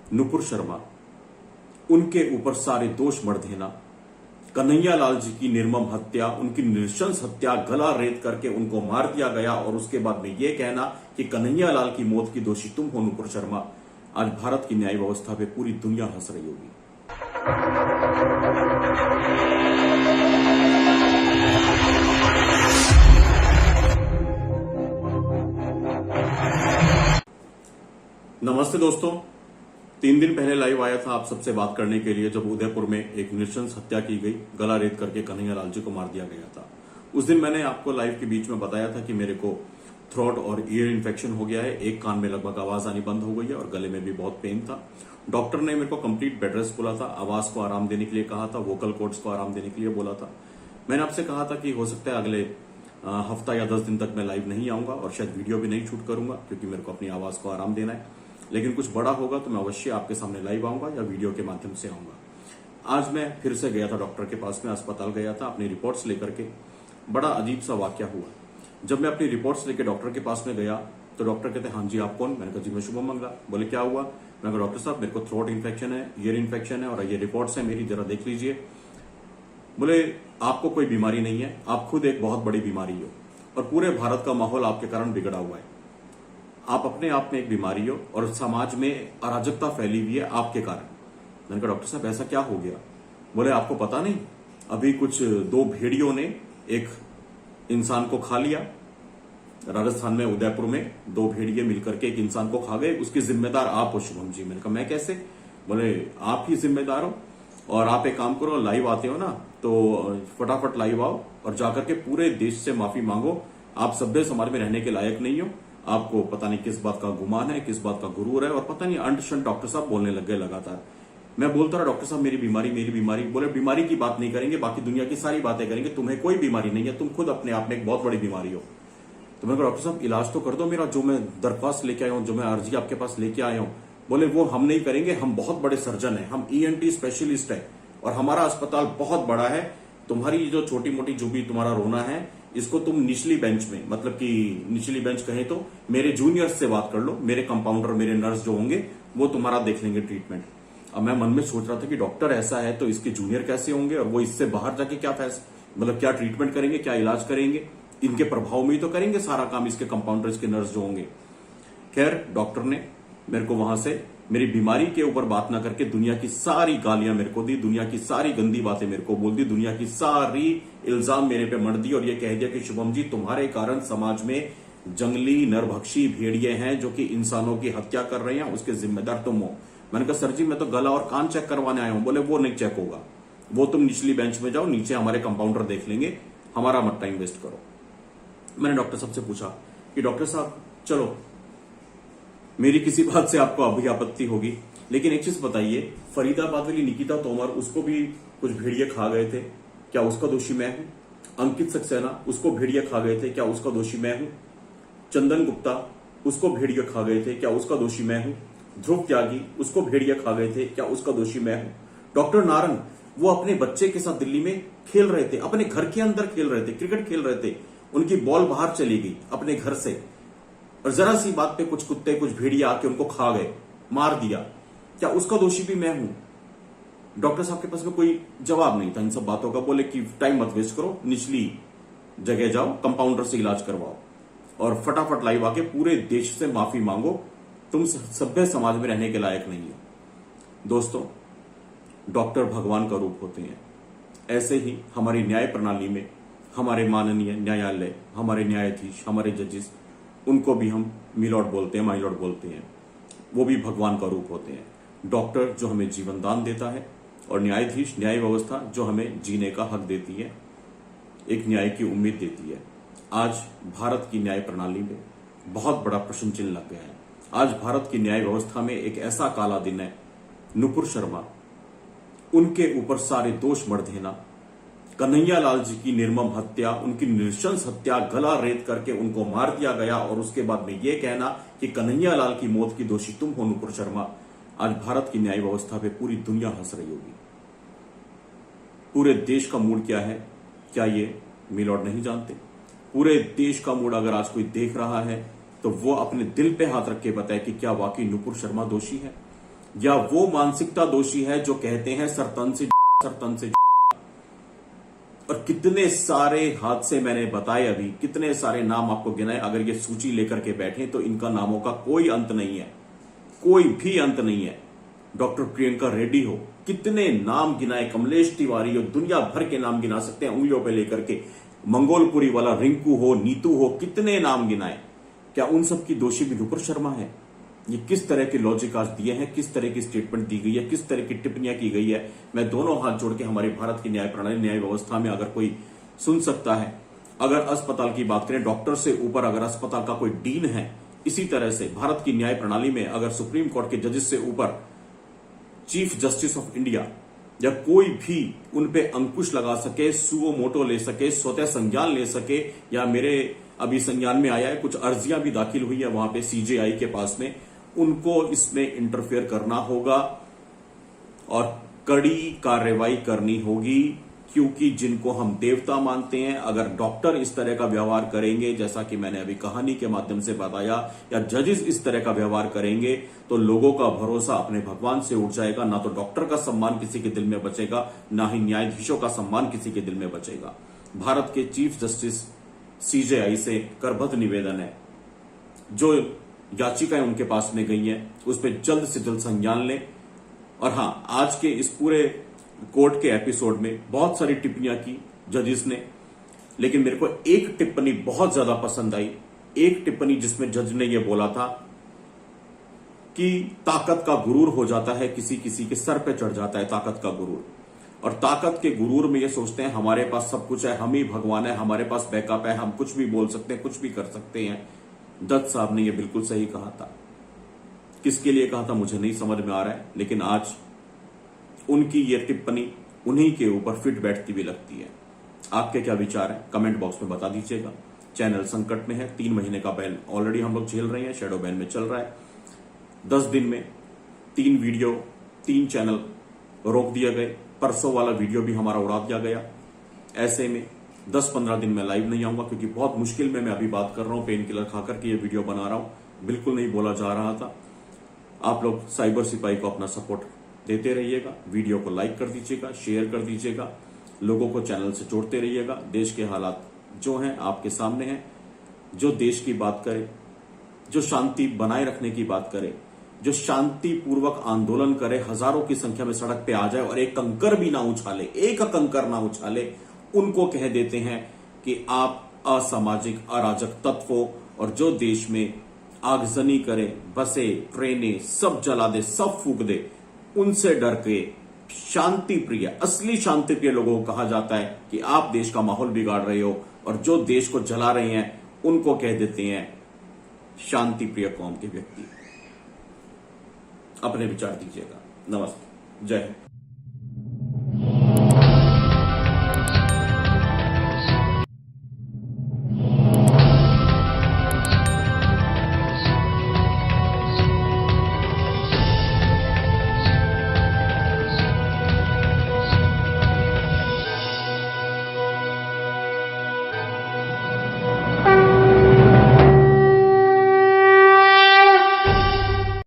नुपुर शर्मा, उनके ऊपर सारे दोष मढ़ देना, कन्हैया लाल जी की निर्मम हत्या, उनकी नृशंस हत्या, गला रेत करके उनको मार दिया गया और उसके बाद में यह कहना कि कन्हैया लाल की मौत की दोषी तुम हो नुपुर शर्मा, आज भारत की न्याय व्यवस्था पे पूरी दुनिया हंस रही होगी। नमस्ते दोस्तों, 3 दिन पहले लाइव आया था आप सबसे बात करने के लिए जब उदयपुर में एक नृशंस हत्या की गई, गला रेत करके कन्हैया लाल जी को मार दिया गया था। उस दिन मैंने आपको लाइव के बीच में बताया था कि मेरे को थ्रोट और ईयर इन्फेक्शन हो गया है, एक कान में लगभग आवाज आनी बंद हो गई है और गले में भी बहुत पेन था। डॉक्टर ने मेरे को कंप्लीट बेड रेस्ट बोला था, आवाज को आराम देने के लिए कहा था, वोकल कॉर्ड्स को आराम देने के लिए बोला था। मैंने आपसे कहा था कि हो सकता है अगले हफ्ता या 10 दिन तक मैं लाइव नहीं आऊंगा और शायद वीडियो भी नहीं शूट करूंगा क्योंकि मेरे को अपनी आवाज को आराम देना है। लेकिन कुछ बड़ा होगा तो मैं अवश्य आपके सामने लाइव आऊंगा या वीडियो के माध्यम से आऊंगा। आज मैं फिर से गया था डॉक्टर के पास में, अस्पताल गया था अपनी रिपोर्ट्स लेकर के। बड़ा अजीब सा वाक्य हुआ। जब मैं अपनी रिपोर्ट्स लेकर डॉक्टर के पास में गया तो डॉक्टर कहते हाँ जी आप कौन? मैंने कहा जी मैं शुभम मंगला। बोले क्या हुआ? मैंने कहा डॉक्टर साहब मेरे को थ्रोट इन्फेक्शन है, ईयर इन्फेक्शन है और ये रिपोर्ट्स है मेरी, जरा देख लीजिए। बोले आपको कोई बीमारी नहीं है, आप खुद एक बहुत बड़ी बीमारी हो और पूरे भारत का माहौल आपके कारण बिगड़ा हुआ है। आप अपने आप में एक बीमारी हो और समाज में अराजकता फैली हुई है आपके कारण। मैंने कहा डॉक्टर साहब ऐसा क्या हो गया? बोले आपको पता नहीं, अभी कुछ 2 भेड़ियों ने एक इंसान को खा लिया। राजस्थान में उदयपुर में 2 भेड़िए मिलकर के एक इंसान को खा गए, उसके जिम्मेदार आप हो शुभम जी। मैंने कहा मैं कैसे? बोले आप ही जिम्मेदार हो और आप एक काम करो, लाइव आते हो ना तो फटाफट लाइव आओ और जाकर के पूरे देश से माफी मांगो। आप सभ्य समाज में रहने के लायक नहीं हो, आपको पता नहीं किस बात का गुमान है, किस बात का गुरूर है और पता नहीं अंट शंट डॉक्टर साहब बोलने लग गए लगातार। मैं बोलता रहा डॉक्टर साहब मेरी बीमारी। बोले बीमारी की बात नहीं करेंगे, बाकी दुनिया की सारी बातें करेंगे, तुम्हें कोई बीमारी नहीं है, तुम खुद अपने आप में एक बहुत बड़ी बीमारी हो। तो मैंने कहा डॉक्टर साहब इलाज तो कर दो मेरा, जो मैं दरख्वास्त लेके आया हूं, जो मैं अर्जी आपके पास लेके आया हूं। बोले वो हम नहीं करेंगे, हम बहुत बड़े सर्जन है, हम ENT स्पेशलिस्ट है और हमारा अस्पताल बहुत बड़ा है। तुम्हारी जो छोटी मोटी जो भी तुम्हारा रोना है इसको तुम निचली बेंच में, मतलब कि निचली बेंच कहें तो मेरे जूनियर्स से बात कर लो, मेरे कंपाउंडर मेरे नर्स जो होंगे वो तुम्हारा देख लेंगे ट्रीटमेंट। अब मैं मन में सोच रहा था कि डॉक्टर ऐसा है तो इसके जूनियर कैसे होंगे और वो इससे बाहर जाके क्या मतलब क्या ट्रीटमेंट करेंगे, क्या इलाज करेंगे, इनके प्रभाव में ही तो करेंगे सारा काम इसके कंपाउंडर इसके नर्स जो होंगे। खैर डॉक्टर ने मेरे को वहां से मेरी बीमारी के ऊपर बात ना करके दुनिया की सारी गालियां मेरे को दी, दुनिया की सारी गंदी बातें मेरे को बोल दी, दुनिया की सारी इल्जाम मेरे पे मढ़ दी और ये कह दिया कि शुभम जी तुम्हारे कारण समाज में जंगली नरभक्षी भेड़िए हैं जो कि इंसानों की हत्या कर रहे हैं, उसके जिम्मेदार तुम हो। मैंने कहा सर जी मैं तो गला और कान चेक करवाने आया हूं। बोले वो नहीं चेक होगा, वो तुम निचली बेंच में जाओ, नीचे हमारे कंपाउंडर देख लेंगे, हमारा मत टाइम वेस्ट करो। मैंने डॉक्टर साहब से पूछा कि डॉक्टर साहब चलो मेरी किसी बात से आपको अभी आपत्ति होगी, लेकिन एक चीज बताइए, फरीदाबाद वाली निकिता तोमर उसको भी कुछ भेड़िए खा गए थे, क्या उसका दोषी मैं हूं? अंकित सक्सेना उसको भेड़िए खा गए थे, क्या उसका दोषी मैं हूं? चंदन गुप्ता उसको भेड़िए खा गए थे, क्या उसका दोषी मैं हूं? ध्रुव त्यागी उसको भेड़िए खा गए थे, क्या उसका दोषी मैं हूं? डॉक्टर नारंग वो अपने बच्चे के साथ दिल्ली में खेल रहे थे, अपने घर के अंदर खेल रहे थे, क्रिकेट खेल रहे थे, उनकी बॉल बाहर चली गई अपने घर से और जरा सी बात पे कुछ कुत्ते कुछ भेड़िया आके उनको खा गए, मार दिया, क्या उसका दोषी भी मैं हूं? डॉक्टर साहब के पास में कोई जवाब नहीं था इन सब बातों का। बोले कि टाइम मत वेस्ट करो, निचली जगह जाओ, कंपाउंडर से इलाज करवाओ और फटाफट लाइव आके पूरे देश से माफी मांगो, तुम सभ्य समाज में रहने के लायक नहीं हो। दोस्तों डॉक्टर भगवान का रूप होते हैं, ऐसे ही हमारी न्याय प्रणाली में हमारे माननीय न्यायालय, हमारे न्यायाधीश, हमारे जजेस, उनको भी हम मिलॉर्ड बोलते हैं, माय लॉर्ड बोलते हैं, वो भी भगवान का रूप होते हैं। डॉक्टर जो हमें जीवन दान देता है और न्यायाधीश न्याय व्यवस्था जो हमें जीने का हक देती है, एक न्याय की उम्मीद देती है। आज भारत की न्याय प्रणाली में बहुत बड़ा प्रश्न चिन्ह लग गया है। आज भारत की न्याय व्यवस्था में एक ऐसा काला दिन है, नुपुर शर्मा, उनके ऊपर सारे दोष मढ़ देना, कन्हैया लाल जी की निर्मम हत्या, उनकी नृशंस हत्या, गला रेत करके उनको मार दिया गया और उसके बाद में यह कहना कि कन्हैया लाल की मौत की दोषी तुम हो नुपुर शर्मा, आज भारत की न्याय व्यवस्था पे पूरी दुनिया हंस रही होगी। पूरे देश का मूड क्या है, क्या ये मिलॉर्ड नहीं जानते? पूरे देश का मूड अगर आज कोई देख रहा है तो वो अपने दिल पे हाथ रख के बताए कि क्या वाकई नुपुर शर्मा दोषी है। या वो मानसिकता दोषी है जो कहते हैं सरतन से सरतन से। और कितने सारे हादसे मैंने बताए, अभी कितने सारे नाम आपको गिनाए। अगर ये सूची लेकर के बैठे तो इनका नामों का कोई अंत नहीं है, कोई भी अंत नहीं है। डॉक्टर प्रियंका रेड्डी हो, कितने नाम गिनाए, कमलेश तिवारी हो, दुनिया भर के नाम गिना सकते हैं उंगलियों पे लेकर के। मंगोलपुरी वाला रिंकू हो, नीतू हो, कितने नाम गिनाए। क्या उन सब की दोषी विधुपर शर्मा है? ये किस तरह के लॉजिक आज दिए हैं, किस तरह की स्टेटमेंट दी गई है, किस तरह की टिप्पणियां की गई है। मैं दोनों हाथ जोड़ के हमारी भारत की न्याय प्रणाली, न्याय व्यवस्था में अगर कोई सुन सकता है, अगर अस्पताल की बात करें, डॉक्टर से ऊपर अगर अस्पताल का कोई डीन है, इसी तरह से भारत की न्याय प्रणाली में अगर सुप्रीम कोर्ट के जजेस से ऊपर चीफ जस्टिस ऑफ इंडिया या कोई भी उन पे अंकुश लगा सके, सुओ मोटो ले सके, स्वतः संज्ञान ले सके, या मेरे अभी संज्ञान में आया है कुछ अर्जियां भी दाखिल हुई है वहां पे सीजेआई के पास में, उनको इसमें इंटरफेयर करना होगा और कड़ी कार्रवाई करनी होगी। क्योंकि जिनको हम देवता मानते हैं, अगर डॉक्टर इस तरह का व्यवहार करेंगे, जैसा कि मैंने अभी कहानी के माध्यम से बताया, या जजेस इस तरह का व्यवहार करेंगे, तो लोगों का भरोसा अपने भगवान से उठ जाएगा। ना तो डॉक्टर का सम्मान किसी के दिल में बचेगा, ना ही न्यायाधीशों का सम्मान किसी के दिल में बचेगा। भारत के चीफ जस्टिस सीजेआई से करबद्ध निवेदन है, जो याचिकाएं उनके पास में गई हैं उस पर जल्द से जल्द संज्ञान लें। और हां, आज के इस पूरे कोर्ट के एपिसोड में बहुत सारी टिप्पणियां की जजेस ने, लेकिन मेरे को एक टिप्पणी बहुत ज्यादा पसंद आई। एक टिप्पणी जिसमें जज ने यह बोला था कि ताकत का गुरूर हो जाता है, किसी किसी के सर पे चढ़ जाता है ताकत का गुरूर, और ताकत के गुरूर में ये सोचते हैं हमारे पास सब कुछ है, हम ही भगवान है, हमारे पास बैकअप है, हम कुछ भी बोल सकते हैं, कुछ भी कर सकते हैं। जज साहब ने यह बिल्कुल सही कहा था। किसके लिए कहा था मुझे नहीं समझ में आ रहा है, लेकिन आज उनकी यह टिप्पणी उन्हीं के ऊपर फिट बैठती भी लगती है। आपके क्या विचार है कमेंट बॉक्स में बता दीजिएगा। चैनल संकट में है, 3 महीने का बैन ऑलरेडी हम लोग झेल रहे हैं, शैडो बैन में चल रहा है। 10 दिन में 3 वीडियो, 3 चैनल रोक दिया गए, परसों वाला वीडियो भी हमारा उड़ा दिया गया। ऐसे में 10-15 दिन में लाइव नहीं आऊंगा, क्योंकि बहुत मुश्किल में मैं अभी बात कर रहा हूं, पेन किलर खाकर के ये वीडियो बना रहा हूं, बिल्कुल नहीं बोला जा रहा था। आप लोग साइबर सिपाही को अपना सपोर्ट देते रहिएगा, वीडियो को लाइक कर दीजिएगा, शेयर कर दीजिएगा, लोगों को चैनल से जोड़ते रहिएगा। देश के हालात जो हैं आपके सामने हैं, जो देश की बात करे, जो शांति बनाए रखने की बात करे, जो शांतिपूर्वक आंदोलन करे, हजारों की संख्या में सड़क पे आ जाए और एक कंकर भी ना उछाले, एक कंकर ना उछाले, उनको कह देते हैं कि आप असामाजिक अराजक तत्वों, और जो देश में आगजनी करे, बसे ट्रेनें सब जला दे, सब फूक दे, उनसे डर के शांति प्रिय, असली शांति प्रिय लोगों को कहा जाता है कि आप देश का माहौल बिगाड़ रहे हो, और जो देश को जला रहे हैं उनको कह देते हैं शांति प्रिय कौम के व्यक्ति। अपने विचार दीजिएगा। नमस्ते, जय हिंद।